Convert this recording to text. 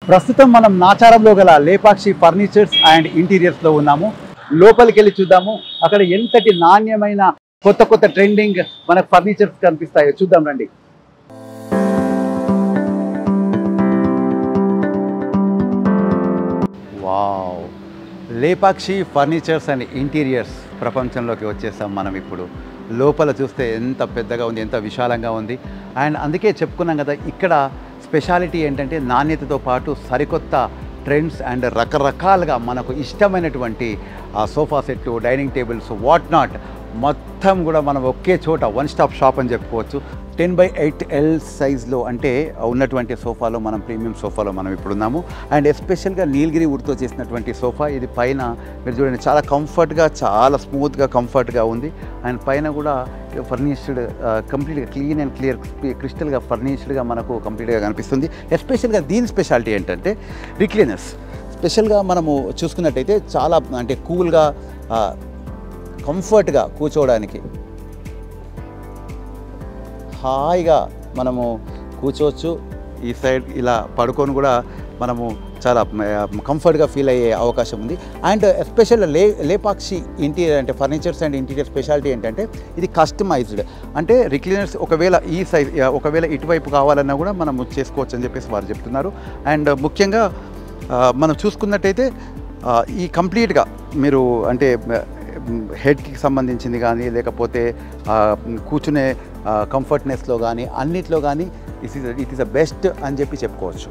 ప్రస్తుతం మనం నాచారంలో గల లేపాక్షి ఫర్నిచర్స్ అండ్ ఇంటీరియర్స్లో ఉన్నాము. లోపలికి వెళ్ళి చూద్దాము అక్కడ ఎంతటి నాణ్యమైన కొత్త కొత్త ట్రెండింగ్ మనకు ఫర్నిచర్స్ కనిపిస్తాయో చూద్దాం రండి. Wow, Lepakshi furnitures and interiors ప్రపంచంలోకి వచ్చేసాం మనం ఇప్పుడు. లోపల చూస్తే ఎంత పెద్దగా ఉంది, ఎంత విశాలంగా ఉంది. అండ్ అందుకే చెప్పుకున్నాం కదా, ఇక్కడ స్పెషాలిటీ ఏంటంటే నాణ్యతతో పాటు సరికొత్త ట్రెండ్స్ అండ్ రకరకాలుగా మనకు ఇష్టమైనటువంటి సోఫా సెట్లు, డైనింగ్ టేబుల్స్, వాట్ నాట్ మొత్తం కూడా మనం ఒకే చోట వన్ స్టాప్ షాప్ అని చెప్పుకోవచ్చు. 10x8L సైజ్లో అంటే ఉన్నటువంటి సోఫాలో మనం ప్రీమియం సోఫాలో మనం ఇప్పుడున్నాము. అండ్ ఎస్పెషల్గా నీలగిరి వుడ్తో చేసినటువంటి సోఫా. ఇది పైన మీరు చూడండి చాలా కంఫర్ట్గా, చాలా స్మూత్గా కంఫర్ట్గా ఉంది. అండ్ పైన కూడా ఫర్నిష్డ్ కంప్లీట్గా క్లీన్ అండ్ క్లియర్ క్రిస్టల్గా ఫర్నిష్డ్గా మనకు కంప్లీట్గా కనిపిస్తుంది. ఎస్పెషల్గా దీని స్పెషాలిటీ ఏంటంటే రిక్లీనర్స్. స్పెషల్గా మనము చూసుకున్నట్టయితే చాలా అంటే కూల్గా కంఫర్ట్గా కూర్చోవడానికి హాయిగా మనము కూర్చోవచ్చు. ఈ సైడ్ ఇలా పడుకొని కూడా మనము చాలా కంఫర్ట్గా ఫీల్ అయ్యే అవకాశం ఉంది. అండ్ ఎస్పెషల్ లేపాక్షి ఇంటీరియర్ అంటే ఫర్నిచర్స్ అండ్ ఇంటీరియర్ స్పెషాలిటీ ఏంటంటే ఇది కస్టమైజ్డ్. అంటే రిక్లీనర్స్ ఒకవేళ ఈ సైజ్ ఒకవేళ ఇటువైపు కావాలన్నా కూడా మనము చేసుకోవచ్చు అని చెప్పేసి వారు చెప్తున్నారు. అండ్ ముఖ్యంగా మనం చూసుకున్నట్టయితే ఈ కంప్లీట్గా మీరు అంటే హెడ్కి సంబంధించింది కానీ లేకపోతే కూర్చునే కంఫర్ట్నెస్లో కానీ అన్నిట్లో కానీ ఇట్ ఈస్ ద బెస్ట్ అని చెప్పి చెప్పుకోవచ్చు.